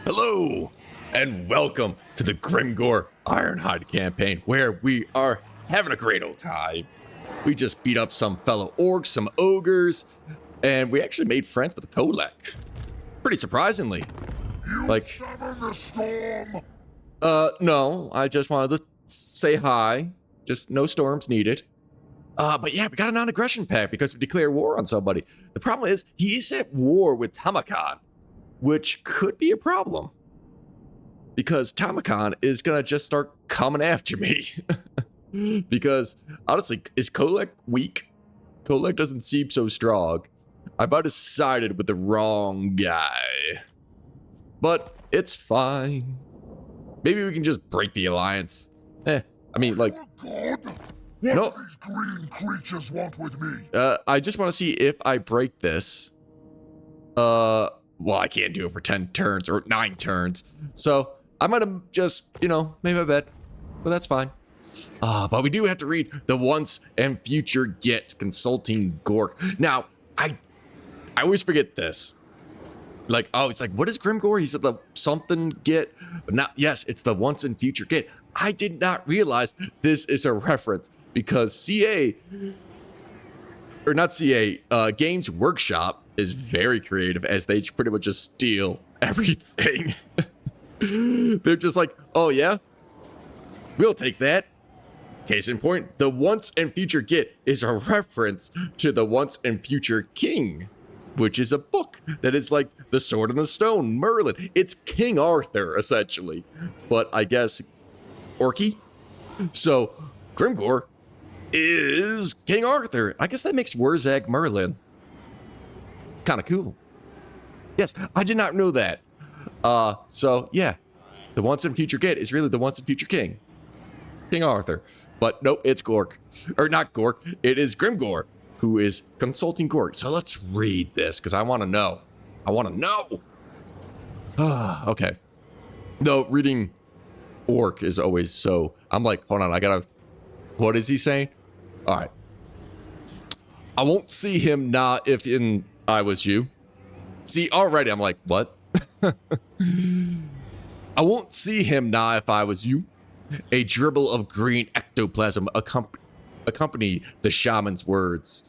Hello, and welcome to the Grimgor Ironhide campaign, where we are having a great old time. We just beat up some fellow orcs, some ogres, and we actually made friends with Kolek. Pretty surprisingly. Summon the storm! No, I just wanted to say hi. Just no storms needed. But yeah, we got a non-aggression pact because we declare war on somebody. The problem is, he is at war with Tamakan, which could be a problem. Because Tamakan is gonna just start coming after me. Because, honestly, is Kolek weak? Kolek doesn't seem so strong. I about decided with the wrong guy. But, it's fine. Maybe we can just break the alliance. I mean, like... God, what do these green creatures want with me? I just want to see if I break this. Well, I can't do it for 10 turns, or 9 turns. So, I might have just, made my bet. But that's fine. But we do have to read the Once and Future Get Consulting Gork. Now, I always forget this. Like, it's like, what is Grimgor? He said the something get. But now, yes, it's the Once and Future Get. I did not realize this is a reference because Games Workshop is very creative as they pretty much just steal everything. They're just like, oh yeah, we'll take that. Case in point, the Once and Future Get is a reference to the Once and Future King, which is a book that is like The Sword and the Stone, Merlin. It's King Arthur, essentially. But I guess Orky. So Grimgor is King Arthur. I guess that makes Wurzag Merlin. Kind of cool. Yes, I did not know that. So yeah, the Once and Future Get is really the Once and Future King. King Arthur. But nope, it's Gork. Or not Gork, it is Grimgor, who is consulting Gork. So let's read this, because I want to know. Okay. Though reading Orc is always so... I'm like, hold on, I gotta... What is he saying? Alright. I won't see him now if I was you. See, already I'm like, what? I won't see him now if I was you. A dribble of green ectoplasm accompanied the shaman's words.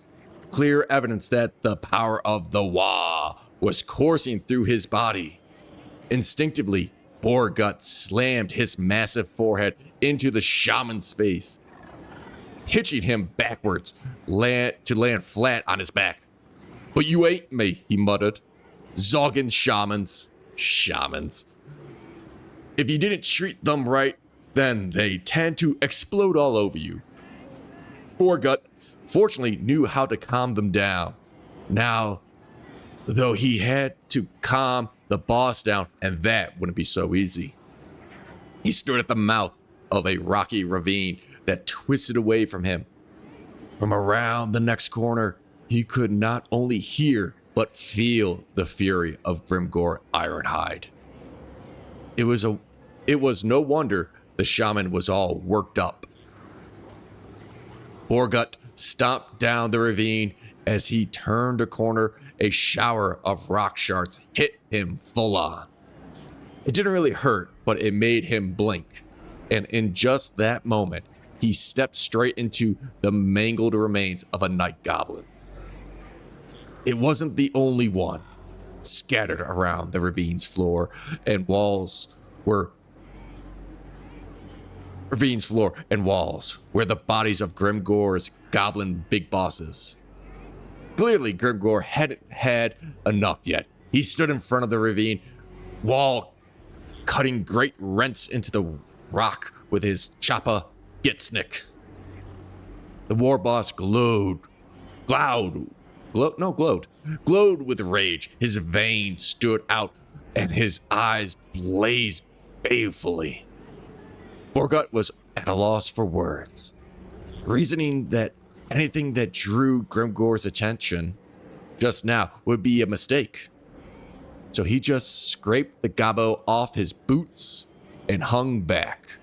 Clear evidence that the power of the Wa was coursing through his body. Instinctively, Borgut slammed his massive forehead into the shaman's face, pitching him backwards to land flat on his back. But you ate me, he muttered. Zoggin shamans. If you didn't treat them right, then they tend to explode all over you. Borgut fortunately knew how to calm them down. Now, though, he had to calm the boss down, and that wouldn't be so easy. He stood at the mouth of a rocky ravine that twisted away from him. From around the next corner, he could not only hear, but feel the fury of Grimgor Ironhide. It was no wonder the shaman was all worked up. Borgut stomped down the ravine. As he turned a corner, a shower of rock shards hit him full on. It didn't really hurt, but it made him blink. And in just that moment, he stepped straight into the mangled remains of a night goblin. It wasn't the only one. Scattered around the ravine's floor and walls were where the bodies of Grimgor's goblin big bosses. Clearly, Grimgor hadn't had enough yet. He stood in front of the ravine wall, cutting great rents into the rock with his choppa Gitsnick. The war boss glowed with rage. His veins stood out and his eyes blazed balefully. Borgut was at a loss for words, reasoning that anything that drew Grimgor's attention just now would be a mistake. So he just scraped the gobbo off his boots and hung back.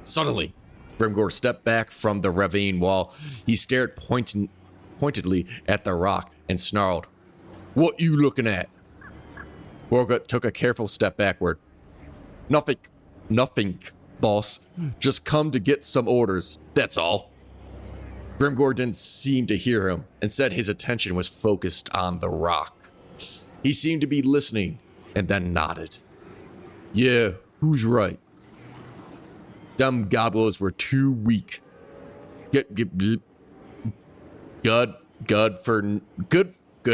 Suddenly, Grimgor stepped back from the ravine wall. He stared pointedly at the rock and snarled, What you looking at? Gork took a careful step backward. Nothing, boss. Just come to get some orders, that's all. Grimgor didn't seem to hear him. Instead, his attention was focused on the rock. He seemed to be listening, and then nodded. Yeah, who's right? Them gobblers were too weak. Good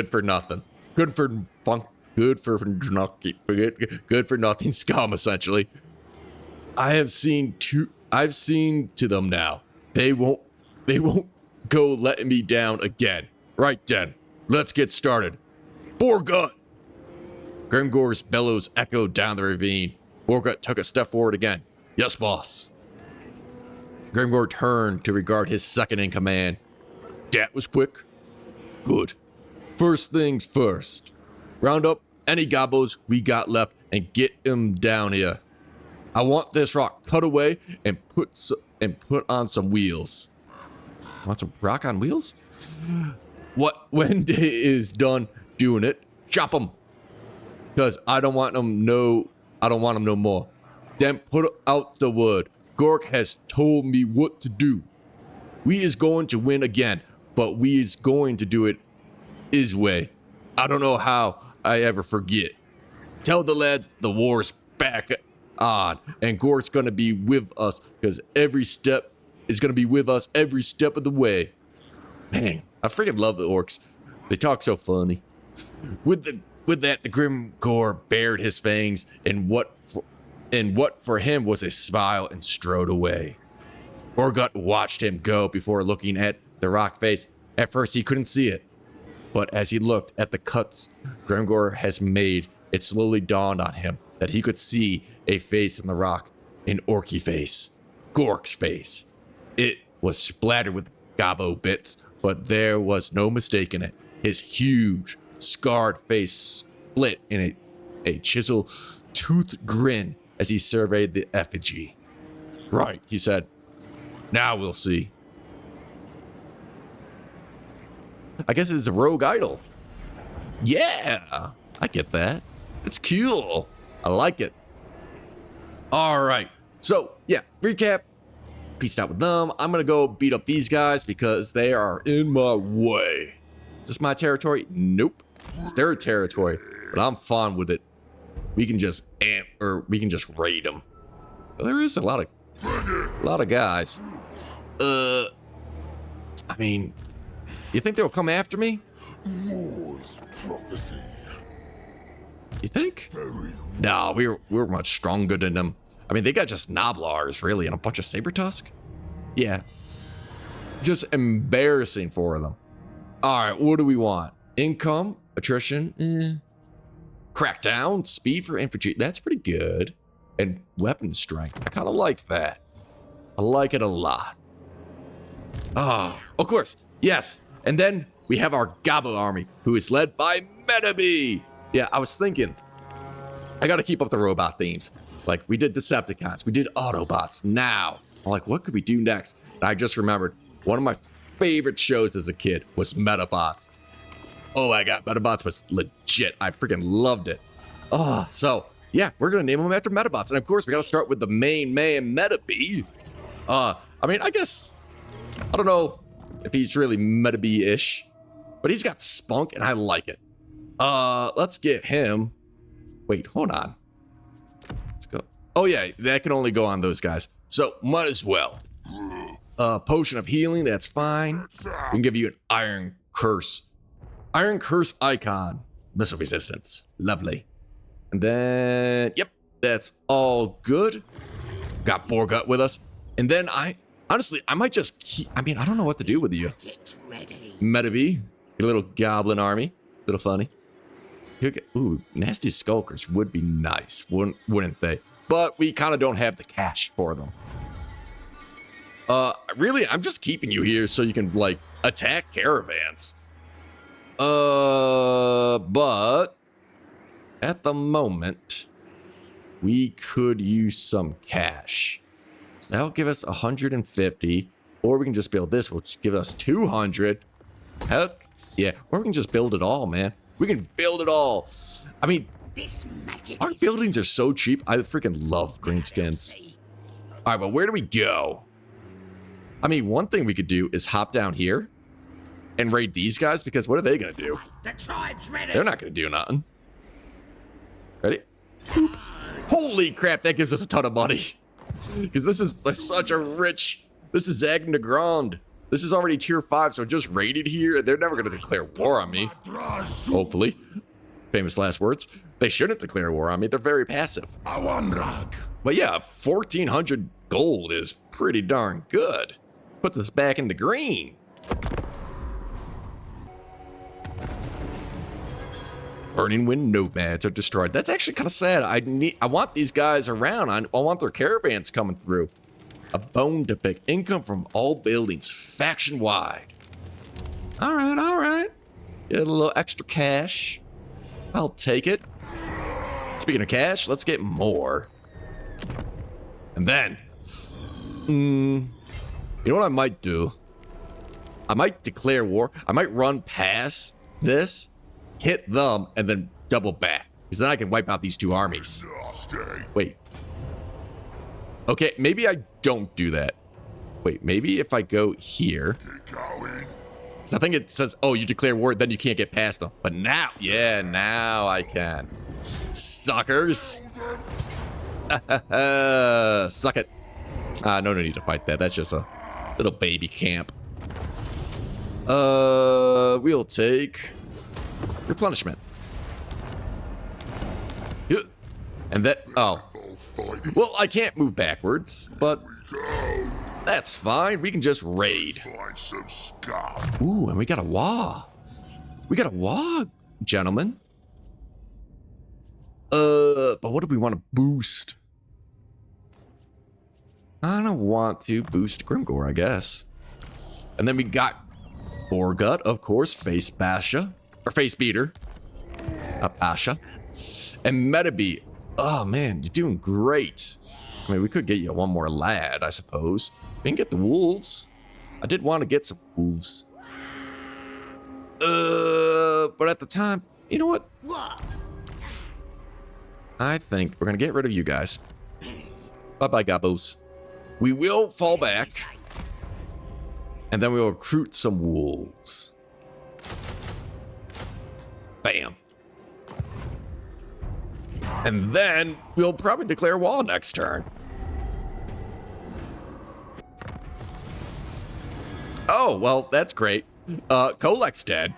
for nothing. Good for nothing scum, essentially. I've seen to them now. They won't go letting me down again. Right then, let's get started. Borgut! Grimgor's bellows echoed down the ravine. Borgut took a step forward again. Yes, boss. Grimgor turned to regard his second in command. That was quick. Good. First things first. Round up any gobos we got left and get them down here. I want this rock cut away and put on some wheels. Want some rock on wheels? When it is done doing it, chop them. Cause I don't want them no more. Then put out the wood. Gork has told me what to do. We is going to win again, but we is going to do it his way. I don't know how I ever forget. Tell the lads the war's back on, and Gork's gonna be with us, cause every step is gonna be with us every step of the way. Man, I freaking love the orcs. They talk so funny. With that, the Grimgor bared his fangs, and what for him was a smile, and strode away. Borgut watched him go before looking at the rock face. At first, he couldn't see it, but as he looked at the cuts Grimgor has made, it slowly dawned on him that he could see a face in the rock, an orky face, Gork's face. It was splattered with gobbo bits, but there was no mistaking it. His huge, scarred face split in a chisel-toothed grin as he surveyed the effigy. Right, he said. Now we'll see. I guess it's a rogue idol. Yeah, I get that. It's cool. I like it. All right. So, yeah, recap. Peaced out with them. I'm going to go beat up these guys because they are in my way. Is this my territory? Nope. It's their territory, but I'm fine with it. We can just raid them. Well, there is a lot of guys. I mean, you think they'll come after me? War's prophecy. You think? No, we're much stronger than them. I mean, they got just Noblars, really, and a bunch of Sabertusk. Yeah. Just embarrassing for them. All right, what do we want? Income, attrition, crackdown, speed for infantry. That's pretty good. And weapon strength. I kind of like that. I like it a lot. Oh, of course. Yes. And then we have our Gobbo army, who is led by Metabee. Yeah, I was thinking, I got to keep up the robot themes. Like, we did Decepticons, we did Autobots. Now, I'm like, what could we do next? And I just remembered, one of my favorite shows as a kid was Metabots. Oh my God, Metabots was legit. I freaking loved it. Oh, so, yeah, we're going to name them after Metabots. And of course, we got to start with the main man, Metabee. I mean, I guess, I don't know if he's really Metabee-ish, but he's got spunk, and I like it. Let's get him. Wait, hold on. Let's go. Oh yeah, that can only go on those guys. So might as well. Potion of healing, that's fine. We can give you an iron curse. Iron curse icon. Missile resistance. Lovely. And then, yep, that's all good. Got Borgut with us. And then honestly, I might just keep, I mean, I don't know what to do with you. Metabee, your little goblin army. Little funny. Ooh, nasty skulkers would be nice, wouldn't they? But we kind of don't have the cash for them. Really, I'm just keeping you here so you can, like, attack caravans. But at the moment, we could use some cash. So that'll give us 150, or we can just build this, which give us 200. Heck, yeah, or we can just build it all, man. We can build it all. I mean, This magic our is buildings are so cheap. I freaking love greenskins. All right, but where do we go? I mean, one thing we could do is hop down here and raid these guys, because what are they going to do? the tribe's ready. They're not going to do nothing. Ready? Boop. Holy crap, that gives us a ton of money. Because this is such a rich... This is Agnes Grande. This is already tier 5, so just raided here. They're never going to declare war on me. Hopefully. Famous last words. They shouldn't declare war on me. They're very passive. But yeah, 1,400 gold is pretty darn good. Put this back in the green. Burning Wind nomads are destroyed. That's actually kind of sad. I want these guys around. I want their caravans coming through. A bone to pick. Income from all buildings, faction wide. All right, all right. Get a little extra cash. I'll take it. Speaking of cash, let's get more. And then, you know what I might do? I might declare war. I might run past this, hit them, and then double back. Because then I can wipe out these two armies. Wait. Okay, maybe I don't do that. Wait, maybe if I go here. So I think it says, oh, you declare war, then you can't get past them. But now, yeah, now I can. Suckers. Suck it. No need to fight that. That's just a little baby camp. We'll take replenishment. And that, oh. Well, I can't move backwards, but that's fine. We can just raid. Ooh, and we got a wah. We got a wah, gentlemen. But what do we want to boost? I don't want to boost Grimgor, I guess. And then we got Borgut, of course, Face Basha, or Face Beater. Basha. And Metabee. Oh man, you're doing great. I mean, we could get you one more lad, I suppose. We can get the wolves. I did want to get some wolves. But at the time, you know what? I think we're gonna get rid of you guys. Bye-bye, Gabos. We will fall back. And then we'll recruit some wolves. Bam. And then we'll probably declare war next turn. Oh, well, that's great. Kolek's dead.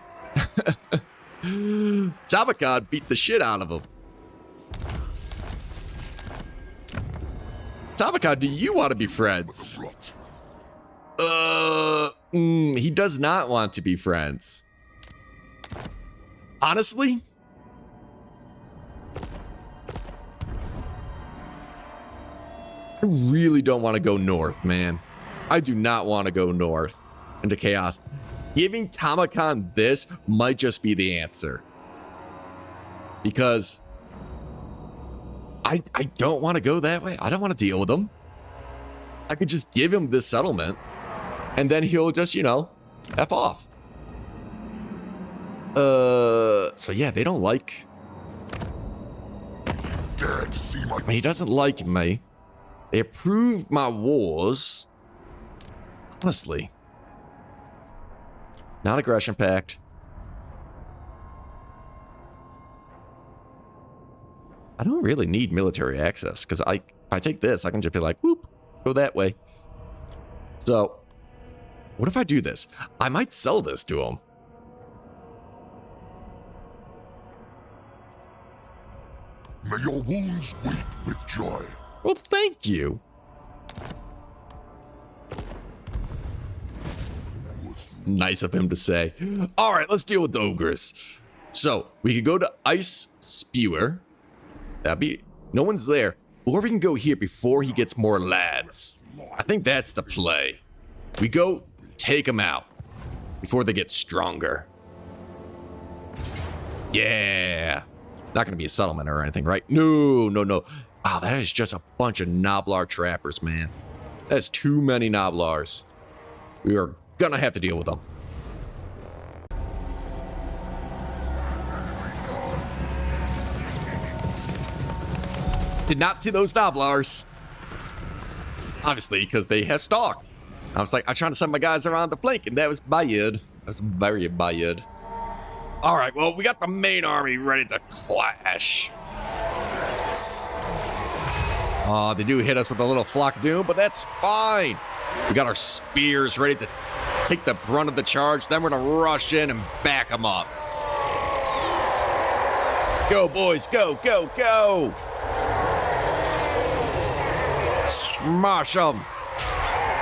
Tabakad beat the shit out of him. Tabakad, do you want to be friends? He does not want to be friends. Honestly? I really don't want to go north, man. I do not want to go north into chaos. Giving Tamakan this might just be the answer. Because I don't want to go that way. I don't want to deal with him. I could just give him this settlement. And then he'll just, you know, F off. So yeah, they don't like... He doesn't like me. They approve my wars. Honestly. Non-aggression pact. I don't really need military access, because if I take this, I can just be like, whoop, go that way. So, what if I do this? I might sell this to him. May your wounds weep with joy. Well, thank you. Nice of him to say. All right, let's deal with the ogres. So, we could go to Ice Spewer. That'd be... No one's there. Or we can go here before he gets more lads. I think that's the play. We go take them out before they get stronger. Yeah. Not gonna be a settlement or anything, right? No, no, no. Wow, that is just a bunch of Noblar trappers, man. That's too many Noblars. We are gonna have to deal with them. Did not see those Noblars. Obviously, because they have stalk. I was like, I'm trying to send my guys around the flank, and that was bad. That was very bad. All right, well, we got the main army ready to clash. They do hit us with a little flock of doom, but that's fine. We got our spears ready to take the brunt of the charge. Then we're gonna rush in and back them up. Go, boys, go, go, go. Smash them.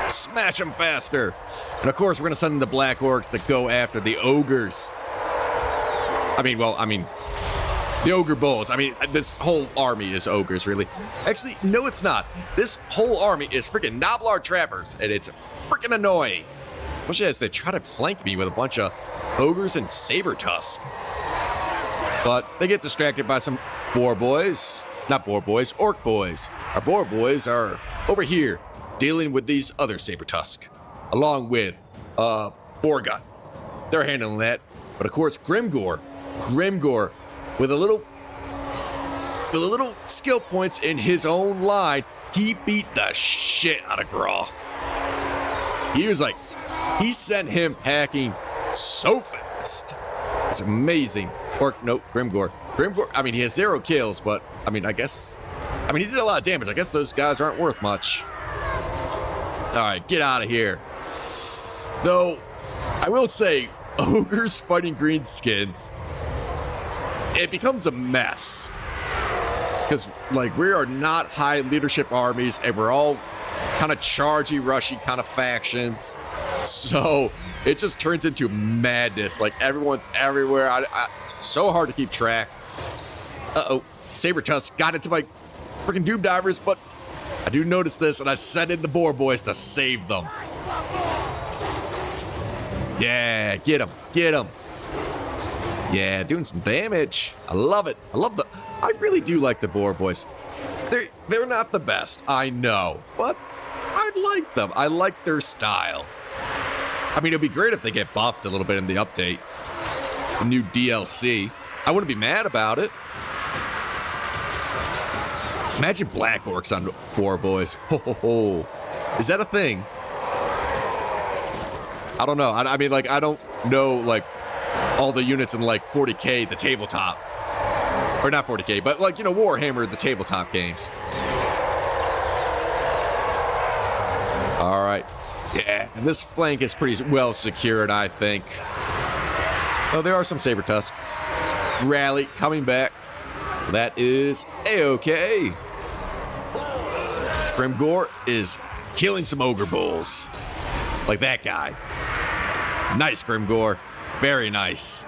Smash them faster. And of course, we're gonna send in the black orcs to go after the ogres. The ogre bulls. This whole army is ogres, really. Actually, no, it's not. This whole army is freaking Noblar trappers, and it's freaking annoying. Especially as they try to flank me with a bunch of ogres and saber tusk. But they get distracted by some boar boys. Not boar boys, orc boys. Our boar boys are over here dealing with these other saber tusk, along with Borgut. They're handling that. But of course, Grimgor with a little skill points in his own line, he beat the shit out of Groth. He sent him packing so fast. It's amazing. Grimgor. He has 0 kills, but he did a lot of damage. I guess those guys aren't worth much. All right, get out of here. Though, I will say, ogres fighting greenskins, it becomes a mess. Because, we are not high leadership armies, and we're all kind of chargy, rushy kind of factions. So, it just turns into madness. Everyone's everywhere. It's so hard to keep track. Uh-oh. Sabertusk got into my freaking Doom Divers, but I do notice this, and I sent in the boar boys to save them. Yeah, get him. Yeah, doing some damage. I love it. I really do like the boar boys. They're not the best, I know, but I like them. I like their style. It'd be great if they get buffed a little bit in the update. The new DLC. I wouldn't be mad about it. Imagine black orcs on boar boys. Ho ho ho. Is that a thing? I don't know. I don't know, all the units in, 40K, the tabletop. Or not 40K, but, Warhammer, the tabletop games. All right. Yeah, and this flank is pretty well secured, I think. Oh, there are some saber tusk. Rally coming back. That is A-okay. Grimgor is killing some ogre bulls. Like that guy. Nice, Grimgor. Very nice.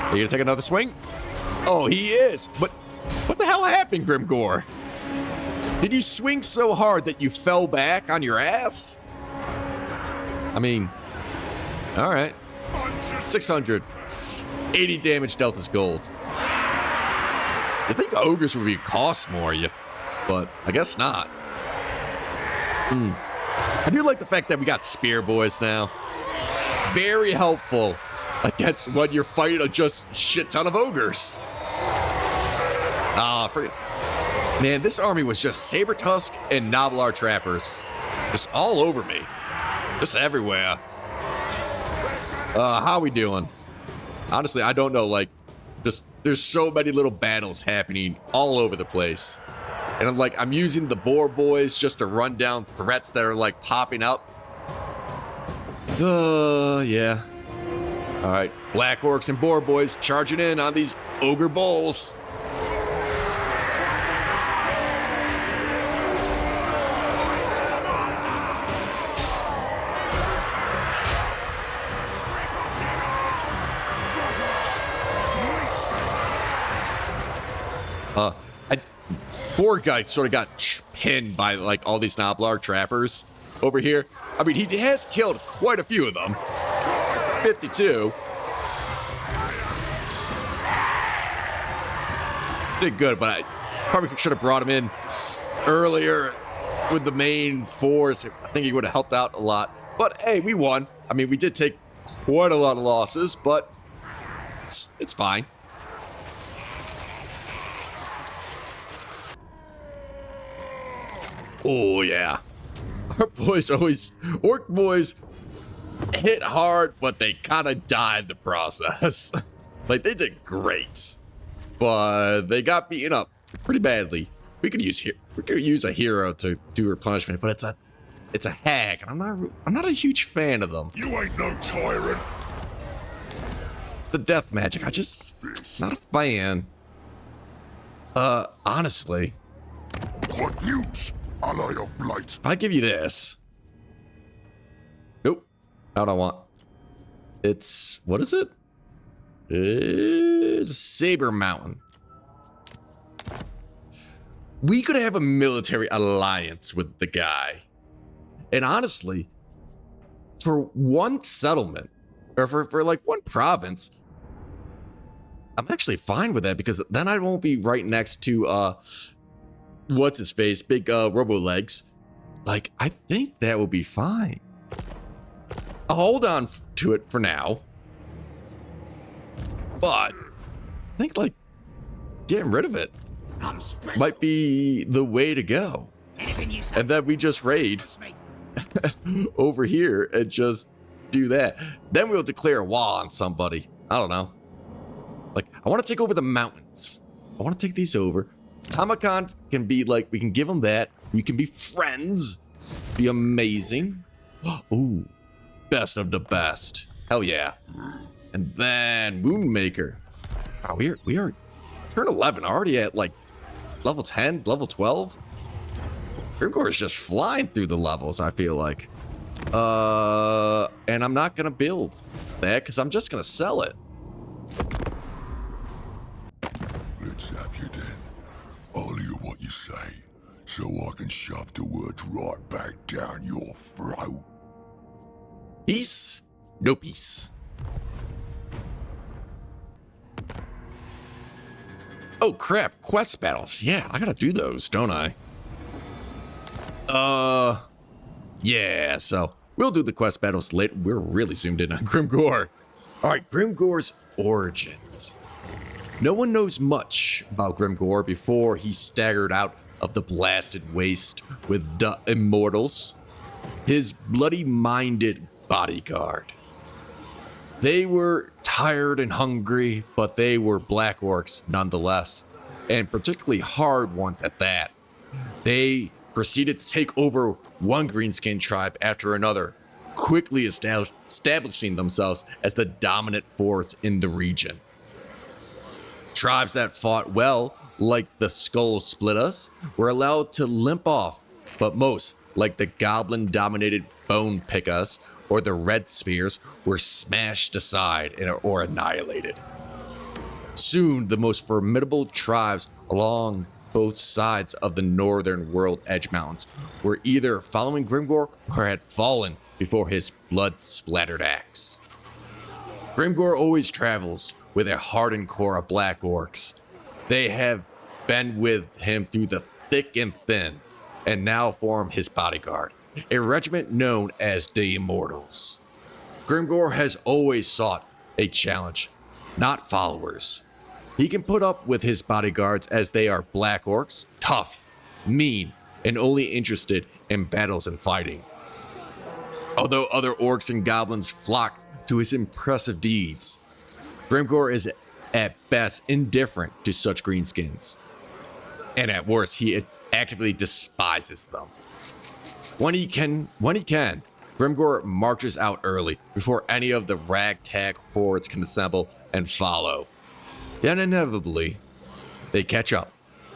Are you gonna take another swing? Oh, he is. But what the hell happened, Grimgor? Did you swing so hard that you fell back on your ass? All right. 600. 80 damage Delta's gold. You think ogres would be cost more, but I guess not. I do like the fact that we got spear boys now. Very helpful against when you're fighting a just shit ton of ogres. Forget. Man, this army was just saber tusk and Noblar trappers, just all over me, just everywhere. How we doing? Honestly, I don't know. There's so many little battles happening all over the place. And I'm using the boar boys just to run down threats that are popping up. Yeah. All right, black orcs and boar boys charging in on these ogre bulls. Boar guy sort of got pinned by all these Noblar trappers over here. He has killed quite a few of them. 52. Did good, but I probably should have brought him in earlier with the main force. I think he would have helped out a lot. But hey, we won. We did take quite a lot of losses, but it's fine. Oh, yeah. Our boys always, orc boys hit hard, but they kind of died in the process. Like, they did great, but they got beaten up pretty badly. We could use a hero to do replenishment, but it's a hag, and I'm not a huge fan of them. You ain't no tyrant. It's the death magic. Not a fan. Honestly. What news, ally of blight? If I give you this. Nope. I don't want. It's, what is it? It's Saber Mountain. We could have a military alliance with the guy. And honestly, for one settlement, or for like one province, I'm actually fine with that, because then I won't be right next to, what's his face, big Robo Legs. Like, I think that will be fine. I'll hold on to it for now. But I think, like, getting rid of it I'm special. might be the way to go. Anything you say And then we just raid goes me. over here and just do that. Then we'll declare war on somebody. I don't know. Like, I want to take over the mountains. I want to take these over. Tamakan can be like, we can give him that. We can be friends. Be amazing. Ooh, best of the best. Hell yeah. And then Moonmaker. Wow, we are turn 11, already at like level 10, level 12. Grimgor is just flying through the levels, I feel like. And I'm not gonna build that because I'm just gonna sell it. Let's have you then. I'll hear what you say, so I can shove the words right back down your throat. Peace? No peace. Oh crap, quest battles. Yeah, I gotta do those, don't I? Yeah, so we'll do the quest battles later. We're really zoomed in on Grimgor. All right, Grimgor's origins. No one knows much about Grimgor before he staggered out of the blasted waste with the immortals, his bloody-minded bodyguard. They were tired and hungry, but they were black orcs nonetheless, and particularly hard ones at that. They proceeded to take over one greenskin tribe after another, quickly establishing themselves as the dominant force in the region. Tribes that fought well, like the Skull Split Us, were allowed to limp off, but most, like the goblin-dominated Bone Pick Us or the Red Spears, were smashed aside or annihilated. Soon, the most formidable tribes along both sides of the northern World Edge Mountains were either following Grimgor or had fallen before his blood-splattered axe. Grimgor always travels with a hardened core of black orcs. They have been with him through the thick and thin, and now form his bodyguard, a regiment known as the Immortals. Grimgor has always sought a challenge, not followers. He can put up with his bodyguards as they are black orcs, tough, mean, and only interested in battles and fighting. Although other orcs and goblins flock to his impressive deeds, Grimgor is at best indifferent to such greenskins. And at worst, he actively despises them. When he can, Grimgor marches out early before any of the ragtag hordes can assemble and follow. Yet inevitably, they catch up,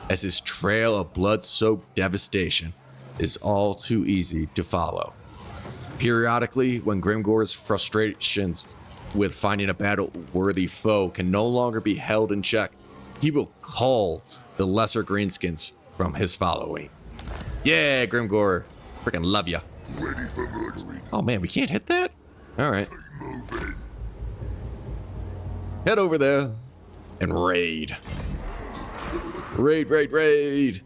as his trail of blood-soaked devastation is all too easy to follow. Periodically, when Grimgor's frustrations with finding a battle-worthy foe can no longer be held in check, he will call the lesser greenskins from his following. Yeah, Grimgor, freaking love ya. Ready for murdering. Oh man, we can't hit that? All right. Move in. Head over there and raid. Raid.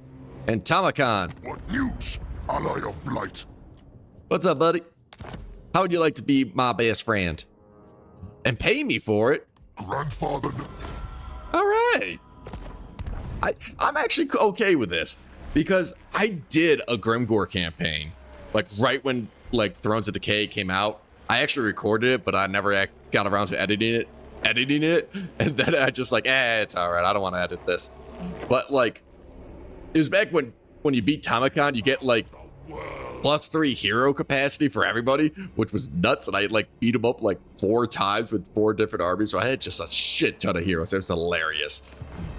And Tamakan. What news, ally of blight? What's up, buddy? How would you like to be my best friend? And pay me for it? Grandfather. All right. I'm actually okay with this. Because I did a Grimgor campaign, like right when like Thrones of Decay came out. I actually recorded it, but I never got around to editing it. And then I just like, it's all right. I don't want to edit this. But like, it was back when you beat Tomicon, you get like +3 hero capacity for everybody, which was nuts. And I like beat him up like 4 times with 4 different armies. So I had just a shit ton of heroes. It was hilarious.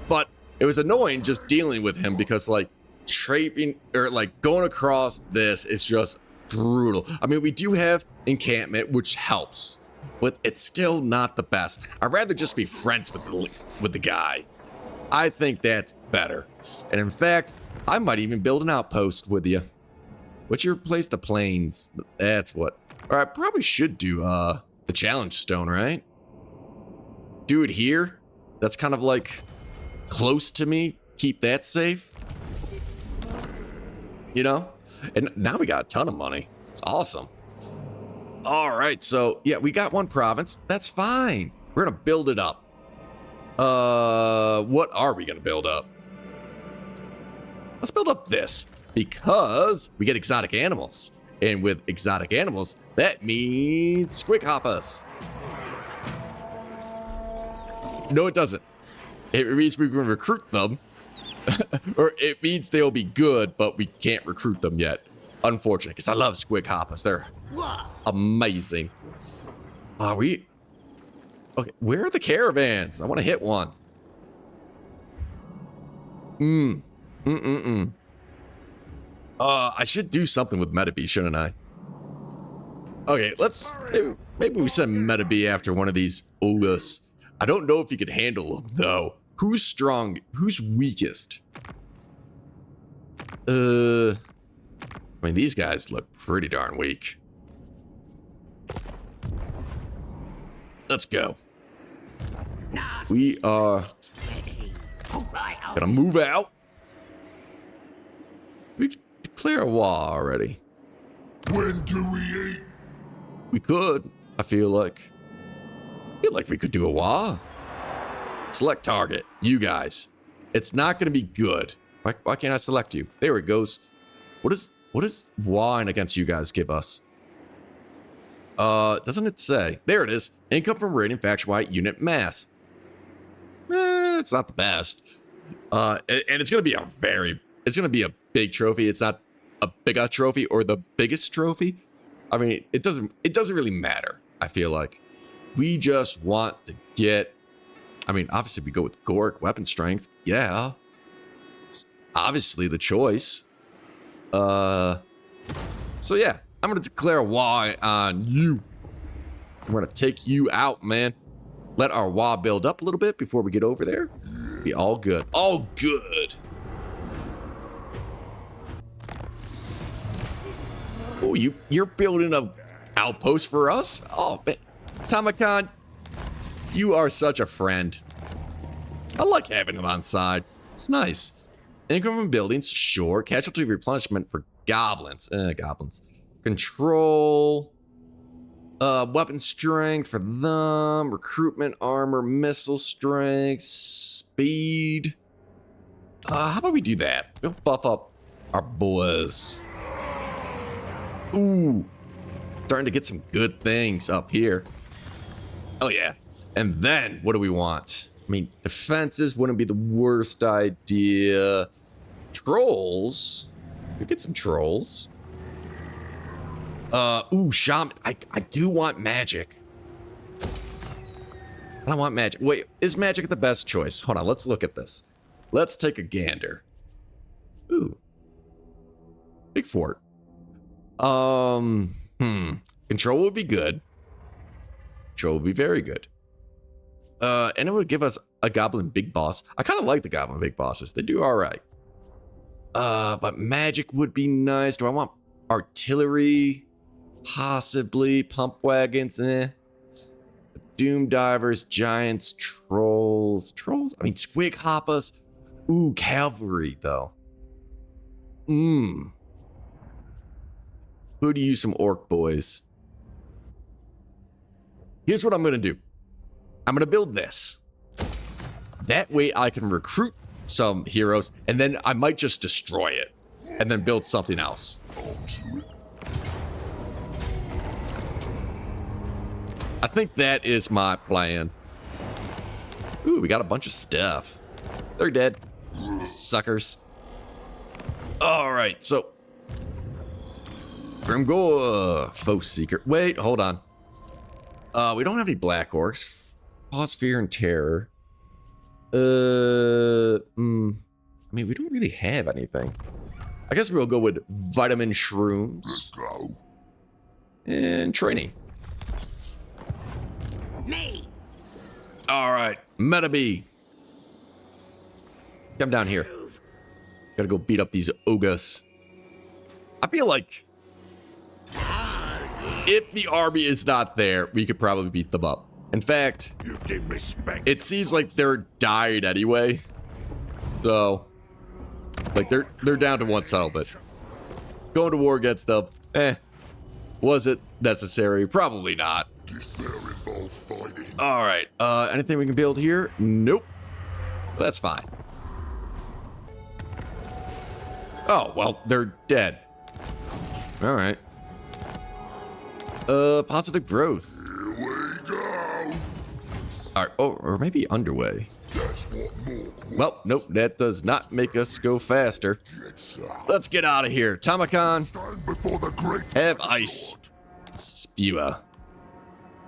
But it was annoying just dealing with him because like traipsing or like going across this is just brutal. I mean, we do have encampment, which helps, but it's still not the best. I'd rather just be friends with the guy. I think that's better. And in fact, I might even build an outpost with you. What's your place? The plains. That's what. Or I probably should do the challenge stone, right? Do it here. That's kind of like close to me. Keep that safe. You know? And now we got a ton of money. It's awesome. All right, so yeah, we got 1 province. That's fine. We're gonna build it up. What are we gonna build up? Let's build up this because we get exotic animals. And with exotic animals, that means squighoppers. No, it doesn't. It means we can recruit them. Or it means they'll be good, but we can't recruit them yet. Unfortunately, because I love squighoppers. They're amazing. Are we? Okay, where are the caravans? I want to hit one. I should do something with Metabee, shouldn't I? Okay, maybe we send Metabee after one of these ogres. I don't know if he could handle them, though. Who's strong? Who's weakest? I mean, these guys look pretty darn weak. Let's go. We are gonna move out. We declare a war already. When do we eat? We could. I feel like we could do a war. Select target. You guys. It's not gonna be good. Why can't I select you? There it goes. What does wine against you guys give us? Doesn't it say? There it is. Income from raiding faction-wide unit mass. It's not the best. And it's gonna be a big trophy. It's not a bigger trophy or the biggest trophy. I mean, it doesn't really matter. I feel like we just want to get. I mean, obviously we go with Gork weapon strength. Yeah, it's obviously the choice. So yeah, I'm gonna declare a war on you. We're gonna take you out, man. Let our WA build up a little bit before we get over there. Be all good. All good. Oh, you're building an outpost for us? Oh, man. Tomicon, you are such a friend. I like having him on side. It's nice. Income from buildings, sure. Casualty replenishment for goblins. Goblins. Control. Weapon strength for them. Recruitment, armor, missile strength, speed. How about we do that? We'll buff up our boys. Ooh. Starting to get some good things up here. Oh yeah. And then, what do we want? I mean, defenses wouldn't be the worst idea. Trolls. We get some trolls. Ooh, shaman. I do want magic. I don't want magic. Wait, is magic the best choice? Hold on, let's look at this. Let's take a gander. Ooh. Big fort. Control would be good. Control would be very good. And it would give us a goblin big boss. I kind of like the goblin big bosses. They do all right. But magic would be nice. Do I want artillery? Possibly. Pump wagons, Doom divers, giants, trolls. Trolls? I mean, squighoppers. Ooh, cavalry, though. Who do you some orc boys? Here's what I'm going to do. I'm going to build this. That way I can recruit some heroes, and then I might just destroy it and then build something else. Onto it. I think that is my plan. Ooh, we got a bunch of stuff. They're dead. Suckers. All right, so Grimgor, foe seeker. Wait, hold on. We don't have any black orcs. Pause, fear, and terror. I mean, we don't really have anything. I guess we'll go with vitamin shrooms. Let's go. And training. Me. All right, Metabee. Come down here. Gotta go beat up these ogres. I feel like if the army is not there, we could probably beat them up. In fact, You did respect. it seems like they're dying anyway. So, like they're down to one settlement. Going to war against them, was it necessary? Probably not. Despair involves fighting. All right, anything we can build here? Nope. That's fine. Oh, well, they're dead. All right. Positive growth. Here we go. All right, or maybe underway. That's what more Well, nope, that does not make us go faster. gets out. Let's get out of here. Tamacon, Stand before the great have ice. Spewer.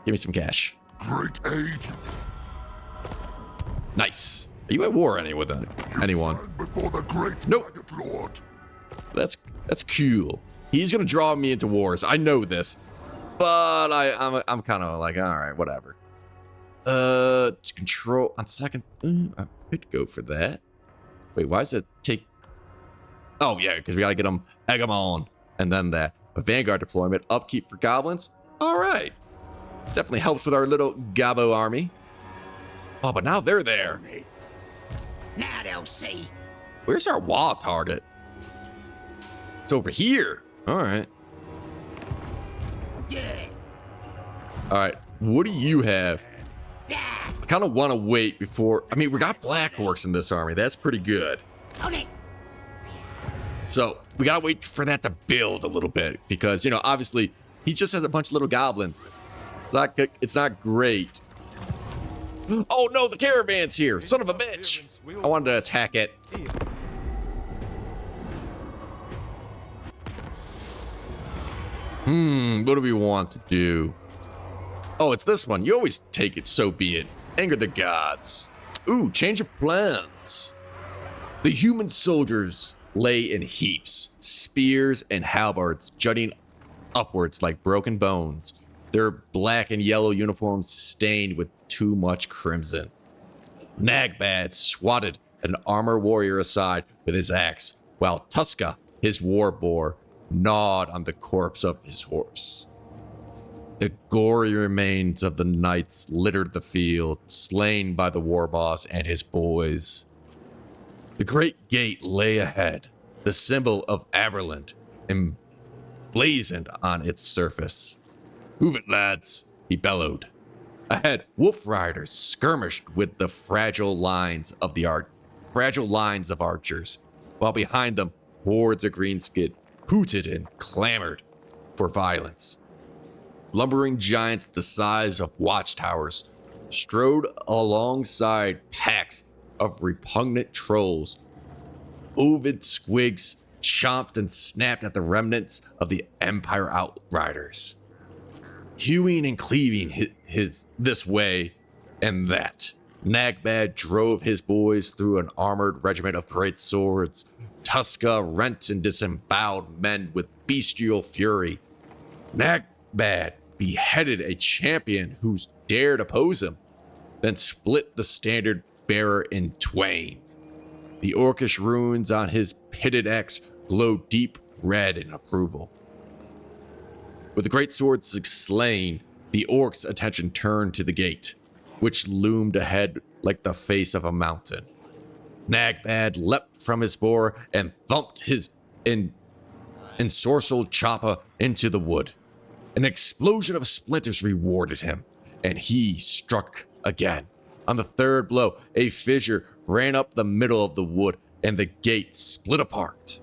Give me some cash. great age. Nice. Are you at war with anyone? Stand before the great Nope. maggot lord. That's cool. He's gonna draw me into wars. I know this, but I'm kind of like, all right, whatever. Control on second. I could go for that. Wait, why does it take? Oh yeah, because we gotta get them Egamon, and then the Vanguard deployment, upkeep for goblins. All right, definitely helps with our little Gabo army. Oh, but now they're there. Now they'll see. Where's our wall target? It's over here. All right. Yeah. All right. What do you have? Yeah. I kind of want to wait before. I mean, we got black orcs in this army. That's pretty good. On it. So we gotta wait for that to build a little bit because, you know, obviously he just has a bunch of little goblins. It's not good. It's not great. Oh no, the caravan's here. Son of a bitch. I wanted to attack it. What do we want to do? Oh, it's this one. You always take it, so be it. Anger the gods. Ooh, change of plans. The human soldiers lay in heaps, spears and halberds jutting upwards like broken bones, their black and yellow uniforms stained with too much crimson. Nagbad swatted an armor warrior aside with his axe, while Tuska, his war boar, gnawed on the corpse of his horse. The gory remains of the knights littered the field, slain by the war boss and his boys. The great gate lay ahead, the symbol of Averland, emblazoned on its surface. "Move it, lads," he bellowed. Ahead, wolf riders skirmished with the fragile lines of archers, while behind them, hordes of greenskin hooted and clamored for violence. Lumbering giants the size of watchtowers strode alongside packs of repugnant trolls. Ovid squigs chomped and snapped at the remnants of the Empire Outriders, hewing and cleaving his this way and that. Nagbad drove his boys through an armored regiment of great swords. Tuska rent and disemboweled men with bestial fury. Nagbad beheaded a champion who dared oppose him, then split the standard bearer in twain. The orcish runes on his pitted axe glowed deep red in approval. With the great swords slain, the orcs' attention turned to the gate, which loomed ahead like the face of a mountain. Nagbad leapt from his boar and thumped his ensorcelled chopper into the wood. An explosion of splinters rewarded him, and he struck again. On the third blow, a fissure ran up the middle of the wood and the gate split apart.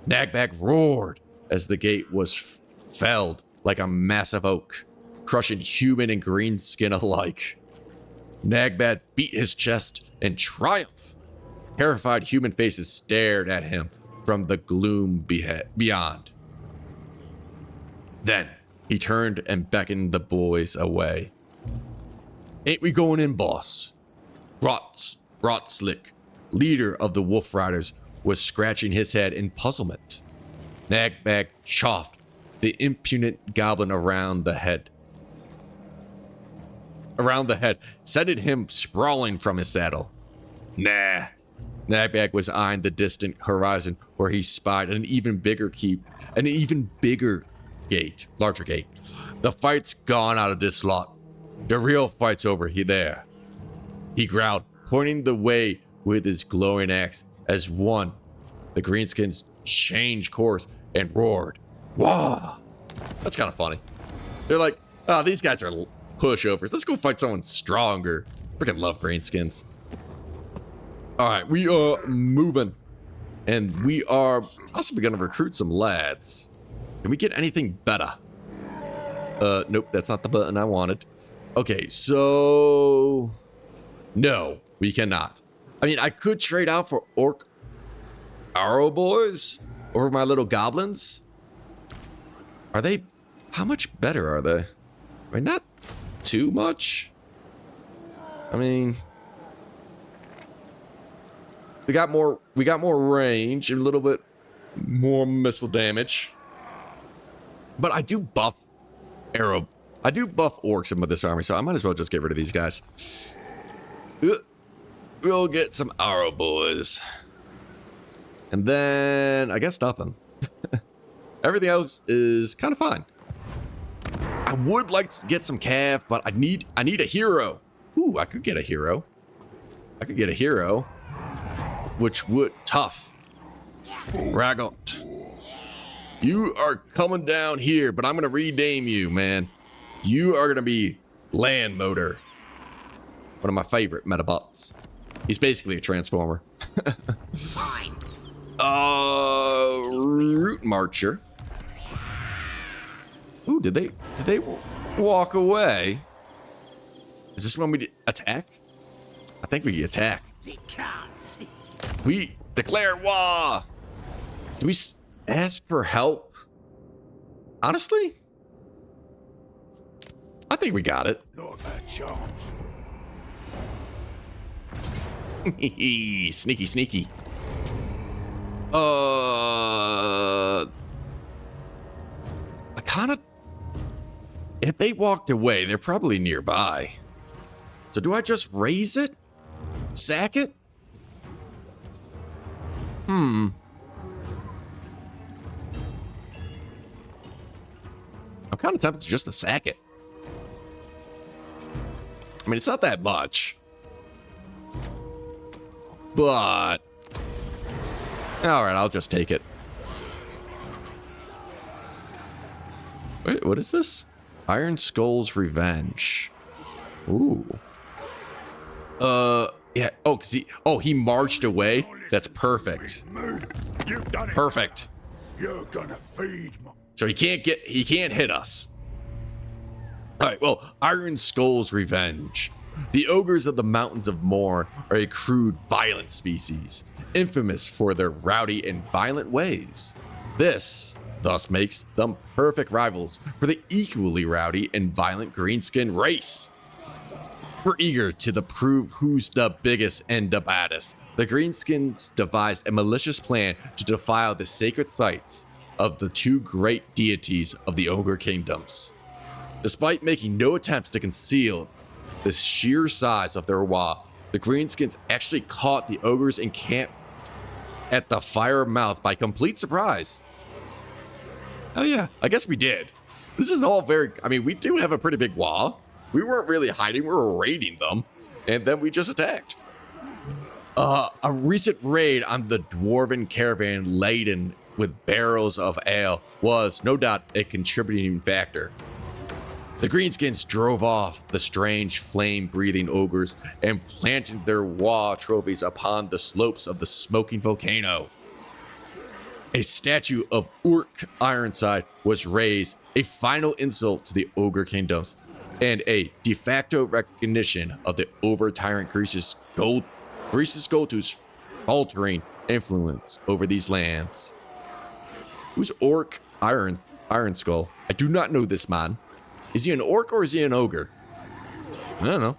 Nagbag roared as the gate was felled like a massive oak, crushing human and green skin alike. Nagbag beat his chest in triumph. Terrified human faces stared at him from the gloom beyond. Then he turned and beckoned the boys away. Ain't we going in, boss? Rotslick, leader of the Wolf Riders, was scratching his head in puzzlement. Nagbag chopped the impudent goblin around the head, sending him sprawling from his saddle. Nah. Nagbag was eyeing the distant horizon where he spied an even bigger larger gate. The fight's gone out of this lot. The real fight's over there. He growled, pointing the way with his glowing axe as one. The greenskins changed course and roared. Wah! That's kind of funny. They're like, oh, these guys are pushovers. Let's go fight someone stronger. Freaking love greenskins. All right, we are moving. And we are possibly going to recruit some lads. Can we get anything better? Nope, that's not the button I wanted. Okay, so... No, we cannot. I mean, I could trade out for orc arrow boys over my little goblins. Are they... How much better are they? I mean, not too much. I mean... We got more range and a little bit more missile damage. But I do buff orcs in this army, so I might as well just get rid of these guys. We'll get some arrow boys. And then I guess nothing. Everything else is kind of fine. I would like to get some cav, but I need a hero. Ooh, I could get a hero. Which would tough. Raggot. You are coming down here, but I'm gonna rename you, man. You are gonna be Land Motor. One of my favorite Metabots. He's basically a transformer. Fine. Root Marcher. Ooh, did they walk away? Is this when we attack? I think we attack. They can't. We declare war. Do we ask for help? Honestly, I think we got it. Not a chance. Sneaky. I kind of... If they walked away, they're probably nearby. So do I just raise it? Sack it? I'm kind of tempted just to sack it. I mean, it's not that much. But... Alright, I'll just take it. Wait, what is this? Iron Skull's Revenge. Ooh. Yeah. Oh, he marched away? That's perfect. You've done it. Perfect. You're gonna feed me. So he can't hit us. Alright, well, Iron Skull's Revenge. The ogres of the Mountains of Morn are a crude, violent species, infamous for their rowdy and violent ways. This thus makes them perfect rivals for the equally rowdy and violent greenskin race. We're eager to prove who's the biggest and the baddest. The greenskins devised a malicious plan to defile the sacred sites of the two great deities of the ogre kingdoms. Despite making no attempts to conceal the sheer size of their wa, the greenskins actually caught the ogres encamped at the fire mouth by complete surprise. Oh yeah, I guess we did. This is all very, I mean, we do have a pretty big wall. We weren't really hiding, we were raiding them, and then we just attacked. A recent raid on the dwarven caravan laden with barrels of ale was, no doubt, a contributing factor. The greenskins drove off the strange flame-breathing ogres and planted their war trophies upon the slopes of the smoking volcano. A statue of Orc Ironside was raised, a final insult to the ogre kingdoms, and a de facto recognition of the over-tyrant Greece's Gold's faltering influence over these lands. Who's Orc Iron Skull? I do not know this man. Is he an orc or is he an ogre? I don't know.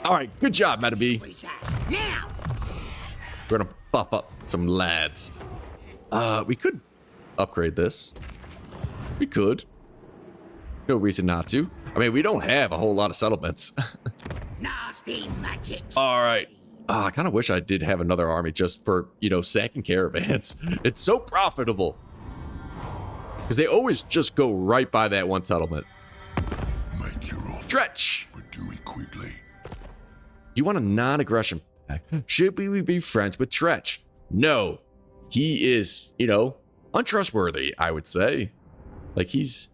All right, good job, Metabi. Now. We're gonna buff up some lads. We could upgrade this. We could. No reason not to. I mean, we don't have a whole lot of settlements. Nasty magic. All right. I kind of wish I did have another army just for, sacking caravans. It's so profitable. Because they always just go right by that one settlement. Make your offer. Stretch! But do it quickly. You want a non-aggression pact? Should we be friends with Tretch? No. He is, untrustworthy, I would say. Like he's,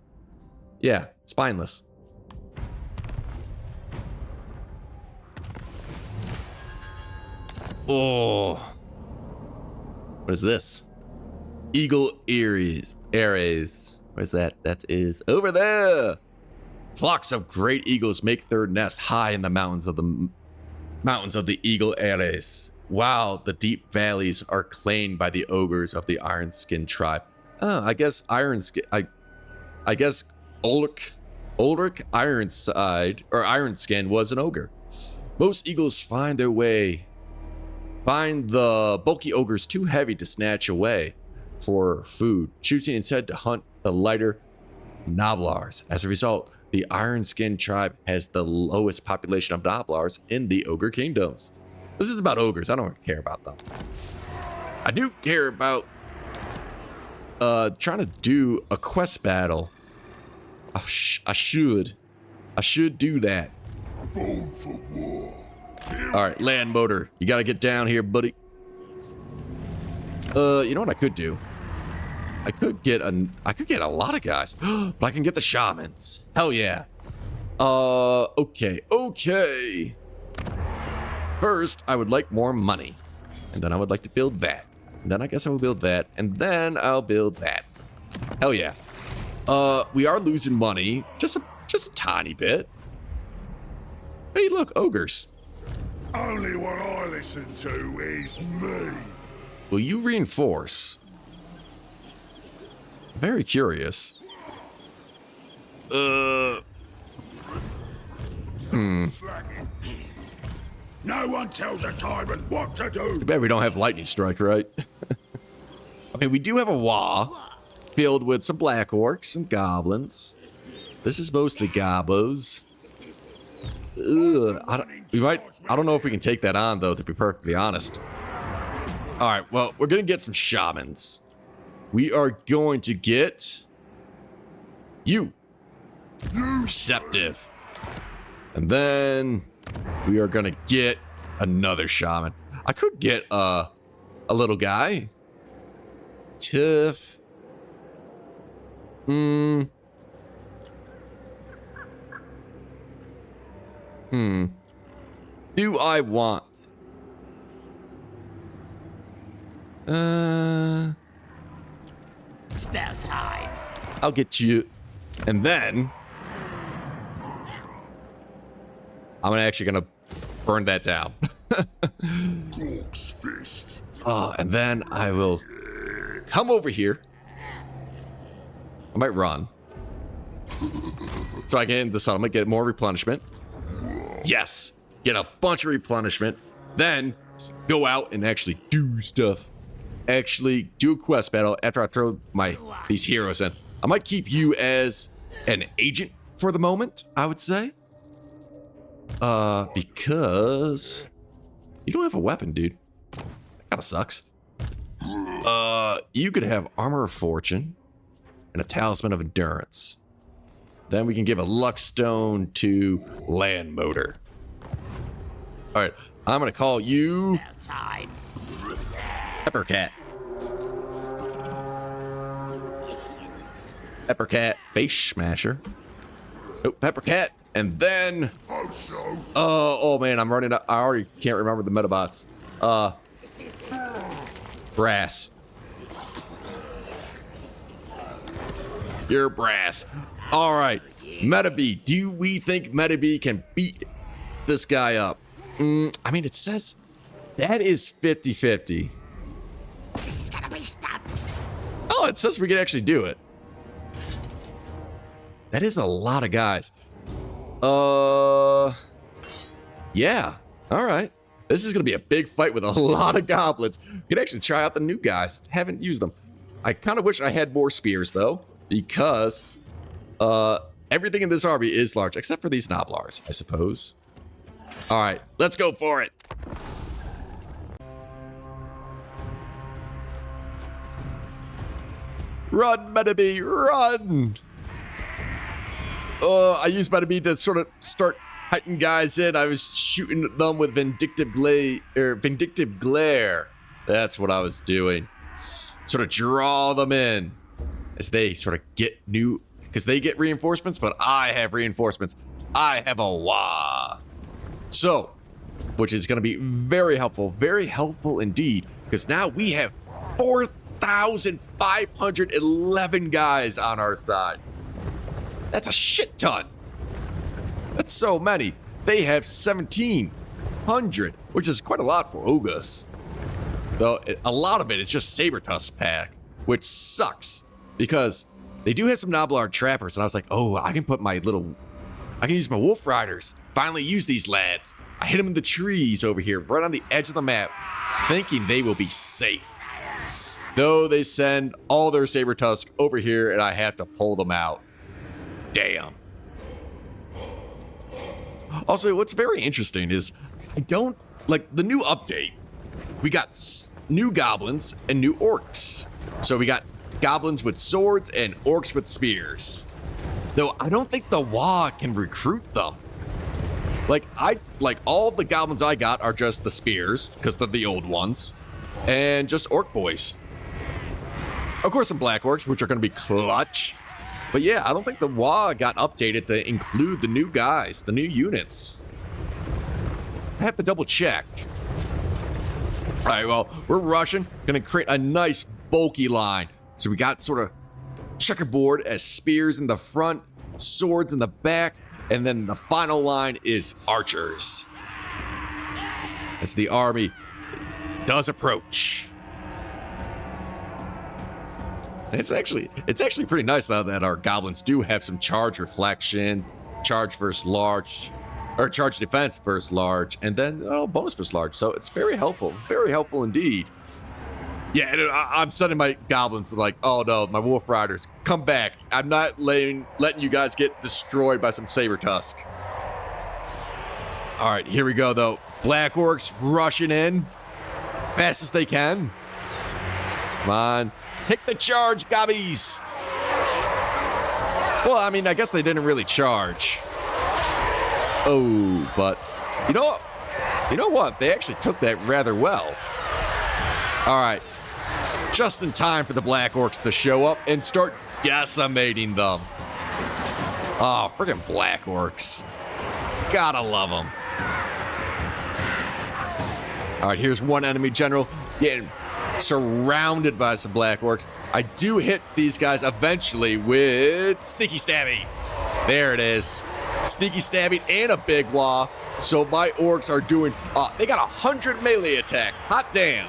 spineless. Oh. What is this? Eagle Ares. What is that? That is over there. Flocks of great eagles make their nest high in the mountains of the Eagle Ares. Wow, the deep valleys are claimed by the ogres of the Iron Skin tribe. Oh, I guess I guess Ulrich Ironside or Iron Skin was an ogre. Most eagles find the bulky ogres too heavy to snatch away for food, choosing instead to hunt the lighter Noblars. As a result, the Iron Skin tribe has the lowest population of Noblars in the ogre kingdoms. This is about ogres. I don't care about them. I do care about trying to do a quest battle. I should do that. Born for war. All right, land motor, you got to get down here, buddy. You know what I could do? I could get a lot of guys, but I can get the shamans. Hell yeah. Okay. First, I would like more money, and then I would like to build that. And then I guess I will build that, and then I'll build that. Hell yeah. We are losing money, just a tiny bit. Hey, look, ogres. Only what I listen to is me. Will you reinforce? Very curious. No one tells a tyrant what to do. Too bad we don't have lightning strike, right? I mean, we do have a wall filled with some black orcs, some goblins. This is mostly gobos. I don't know if we can take that on, though, to be perfectly honest. All right, well, we're going to get some shamans. We are going to get you. Receptive. And then we are going to get another shaman. I could get a little guy. Tiff. Do I want? Spell time. I'll get you. And then I'm actually gonna burn that down. Gork's fist. And then I will come over here. I might run. So I get into the settlement, get more replenishment. Yes, get a bunch of replenishment. Then go out and actually do stuff. Actually do a quest battle after I throw these heroes in. I might keep you as an agent for the moment, I would say. Because you don't have a weapon, dude. That kind of sucks. You could have Armor of Fortune and a Talisman of Endurance. Then we can give a Luck Stone to Land Motor. All right, I'm gonna call you Time. Peppercat. Peppercat Face Smasher. Oh, Pepper Cat. And then... Also, oh man, I'm running out. I already can't remember the Metabots. Brass. You're brass. All right, Metabee. Do we think Metabee can beat this guy up? I mean, it says that is 50-50. This is gonna be stopped. Oh, it says we can actually do it. That is a lot of guys. Yeah. All right. This is going to be a big fight with a lot of goblins. We can actually try out the new guys. Haven't used them. I kind of wish I had more spears, though, because everything in this army is large, except for these Noblars, I suppose. All right. Let's go for it. Run, Metabee, run! I used Metabee to sort of start hitting guys in. I was shooting them with vindictive glare. That's what I was doing. Sort of draw them in as they sort of get new, because they get reinforcements, but I have reinforcements. I have a wah. So, which is going to be very helpful indeed, because now we have 4,511 guys on our side. That's a shit ton. That's so many. They have 1,700, which is quite a lot for ogres. Though a lot of it is just Sabertusk pack, which sucks because they do have some Noblar trappers, and I was like, oh, I can use my Wolf Riders. Finally use these lads. I hit them in the trees over here, right on the edge of the map, thinking they will be safe. Though they send all their Sabertusk over here, and I have to pull them out. Damn. Also, what's very interesting is I don't like the new update. We got new goblins and new orcs. So we got goblins with swords and orcs with spears. Though I don't think the WA can recruit them. Like all the goblins I got are just the spears because they're the old ones, and just orc boys. Of course, some black orcs, which are going to be clutch. But yeah, I don't think the WA got updated to include the new guys, the new units. I have to double check. All right, well, we're rushing. Gonna create a nice bulky line. So we got sort of checkerboard as spears in the front, swords in the back, and then the final line is archers. As the army does approach. It's actually pretty nice now that our goblins do have some charge reflection, charge versus large, or charge defense versus large, and then bonus versus large. So it's very helpful indeed. Yeah, and I'm sending my goblins like, oh no, my Wolf Riders, come back. I'm not letting you guys get destroyed by some Sabertusk. All right, here we go though. Black Orcs rushing in, fast as they can. Come on. Take the charge, gobbies! Well, I mean, I guess they didn't really charge. Oh, but you know what? They actually took that rather well. All right, just in time for the Black Orcs to show up and start decimating them. Oh, freaking Black Orcs. Gotta love them. All right, here's one enemy general getting surrounded by some Black Orcs. I do hit these guys eventually with Sneaky Stabby. There it is. Sneaky Stabbing and a big wah. So my orcs are doing, they got 100 melee attack. Hot damn.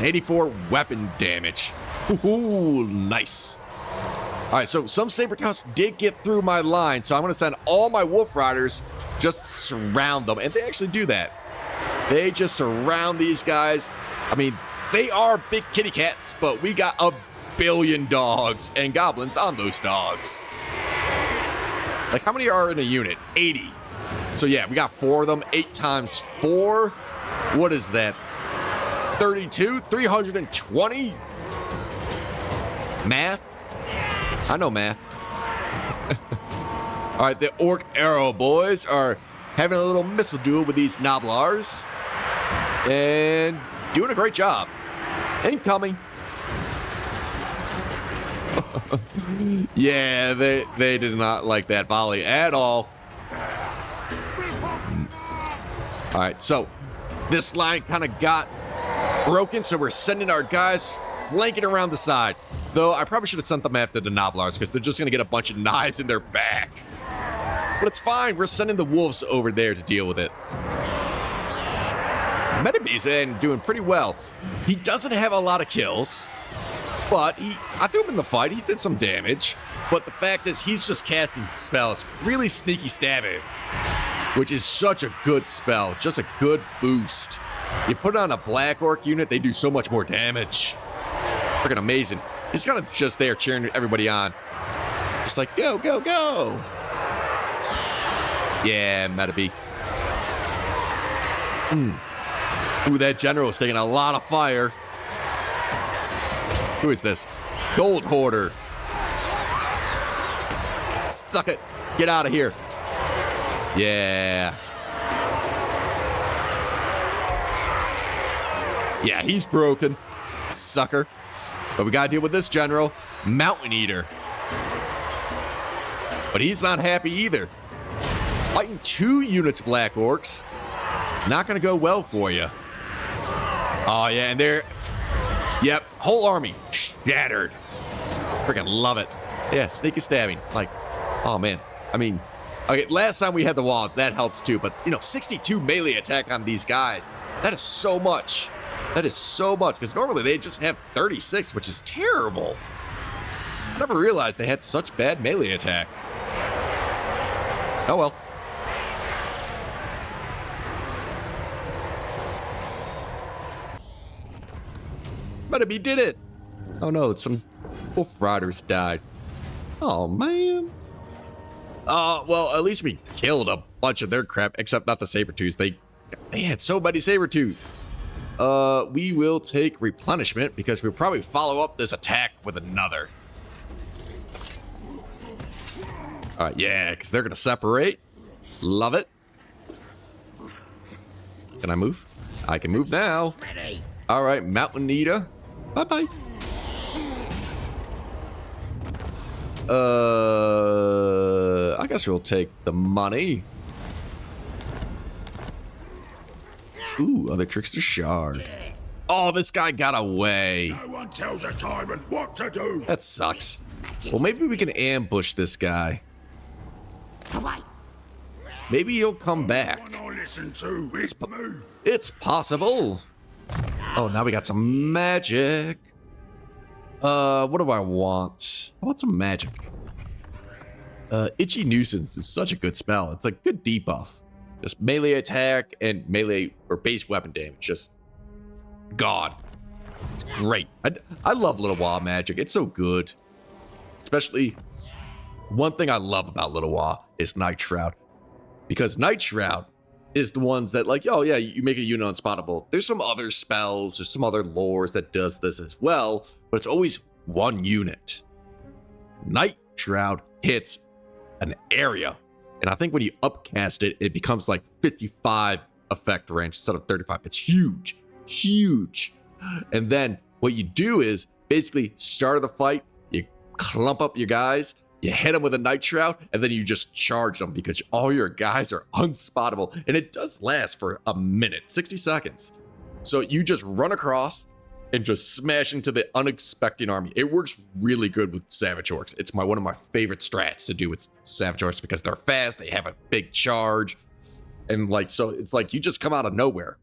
84 weapon damage. Ooh, nice. All right, so some Sabertusk did get through my line, so I'm going to send all my Wolf Riders just surround them, and they actually do that. They just surround these guys. I mean, they are big kitty cats, but we got a billion dogs and goblins on those dogs. Like, how many are in a unit? 80. So yeah, we got 4 of them. 8 times 4. What is that? 32? 320? Math? I know math. All right, the Orc Arrow boys are having a little missile duel with these Noblars. And doing a great job. Incoming. Yeah, they did not like that volley at all. All right, so this line kind of got broken, so we're sending our guys flanking around the side. Though I probably should have sent them after the Noblars because they're just going to get a bunch of knives in their back. But it's fine. We're sending the wolves over there to deal with it. Metabee's doing pretty well. He doesn't have a lot of kills, but I threw him in the fight. He did some damage. But the fact is, he's just casting spells. Really sneaky stabbing, which is such a good spell. Just a good boost. You put it on a Black Orc unit, they do so much more damage. Freaking amazing. He's kind of just there cheering everybody on. Just like, go, go, go. Yeah, Metabee. Ooh, that general is taking a lot of fire. Who is this? Gold Hoarder. Suck it. Get out of here. Yeah. Yeah, he's broken. Sucker. But we gotta deal with this general, Mountaineater. But he's not happy either. Fighting 2 units Black Orcs. Not gonna go well for you. Oh yeah, and they're... Yep, whole army shattered. Freaking love it. Yeah, sneaky stabbing. Like, oh man. I mean, okay, last time we had the wall, that helps too. But, 62 melee attack on these guys. That is so much. That is so much, because normally they just have 36, which is terrible. I never realized they had such bad melee attack. Oh well. Metabee did it! Oh no, some Wolf Riders died. Oh man. Well, at least we killed a bunch of their crap, except not the Sabertooths. They had so many Sabertooths. We will take replenishment because we'll probably follow up this attack with another. All right, yeah, because they're going to separate. Love it. Can I move? I can move now. All right, Mountaineater. Bye-bye. I guess we'll take the money. Ooh, other Trickster Shard. Oh, this guy got away. No one tells a tyrant what to do. That sucks. Well, maybe we can ambush this guy. Maybe he'll come back. It's possible. Oh, now we got some magic. What do I want? I want some magic. Itchy Nuisance is such a good spell. It's a good debuff. Just melee attack and melee or base weapon damage. Just God. It's great. I love Little Wah magic. It's so good. Especially, one thing I love about Little Wah is Night Shroud. Because Night Shroud is the ones that like, oh yeah, you make a unit unspottable. There's some other spells, there's some other lores that does this as well, but it's always one unit. Night Shroud hits an area. And I think when you upcast it, it becomes like 55 effect range instead of 35. It's huge, huge. And then what you do is basically start of the fight, you clump up your guys, you hit them with a Night Shroud, and then you just charge them because all your guys are unspottable. And it does last for a minute, 60 seconds. So you just run across and just smash into the unexpected army. It works really good with Savage Orcs. It's one of my favorite strats to do with Savage Orcs because they're fast, they have a big charge, and like, so it's like you just come out of nowhere.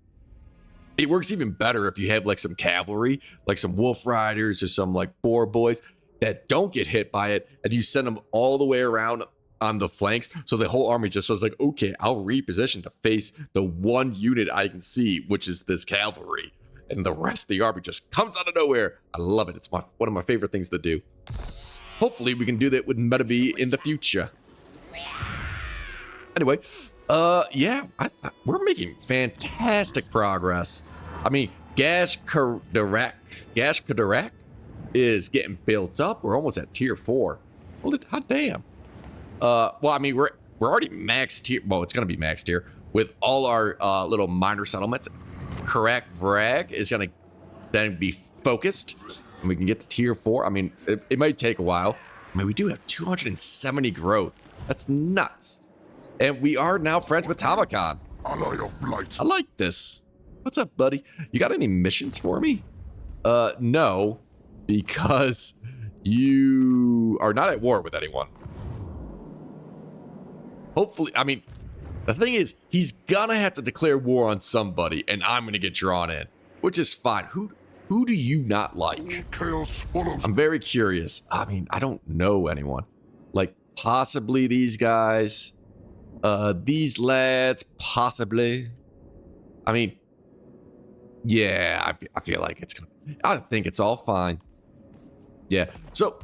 It works even better if you have like some cavalry, like some Wolf Riders or some like Boar Boys that don't get hit by it, and you send them all the way around on the flanks, so the whole army just says like, okay, I'll reposition to face the one unit I can see, which is this cavalry. And the rest of the army just comes out of nowhere. I love it. It's one of my favorite things to do. Hopefully we can do that with Metabee in the future. Anyway, yeah, we're making fantastic progress. I mean, Gash Kadarak is getting built up. We're almost at tier 4. Well, hot damn. Well, I mean, we're already max tier. Well, it's gonna be max tier with all our little minor settlements. Correct Vrag is going to then be focused. and we can get to tier 4. I mean, it might take a while. I mean, we do have 270 growth. That's nuts. And we are now friends with Tamacon. Ally of Blight. I like this. What's up, buddy? You got any missions for me? No, because you are not at war with anyone. Hopefully, I mean, the thing is, he's gonna have to declare war on somebody, and I'm gonna get drawn in, which is fine. Who do you not like? Chaos follows. I'm very curious. I mean, I don't know anyone. Like, possibly these guys. These lads, possibly. I mean, yeah, I feel like it's gonna, I think it's all fine. Yeah, so,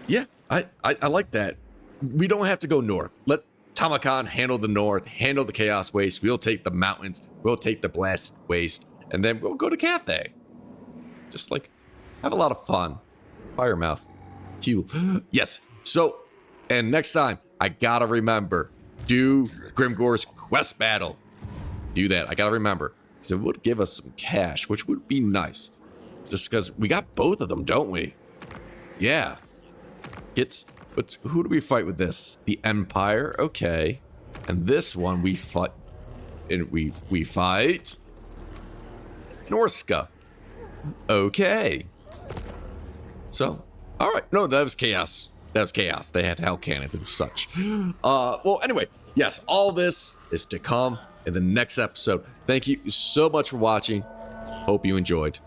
yeah, I like that. We don't have to go north. Let Tamacon handle the north, handle the Chaos Waste. We'll take the mountains, we'll take the Blasted Waste, and then we'll go to Cathay. Just like, have a lot of fun. Firemouth. Q. Yes, so, and next time, I gotta remember, do Grimgor's quest battle. Do that, I gotta remember. Because it would give us some cash, which would be nice. Just because we got both of them, don't we? Yeah. But who do we fight with this? The Empire, okay. And this one we fight, and we fight Norska. Okay. So, all right. No, that was chaos. That was chaos. They had hell cannons and such. Well, anyway, yes, all this is to come in the next episode. Thank you so much for watching. Hope you enjoyed.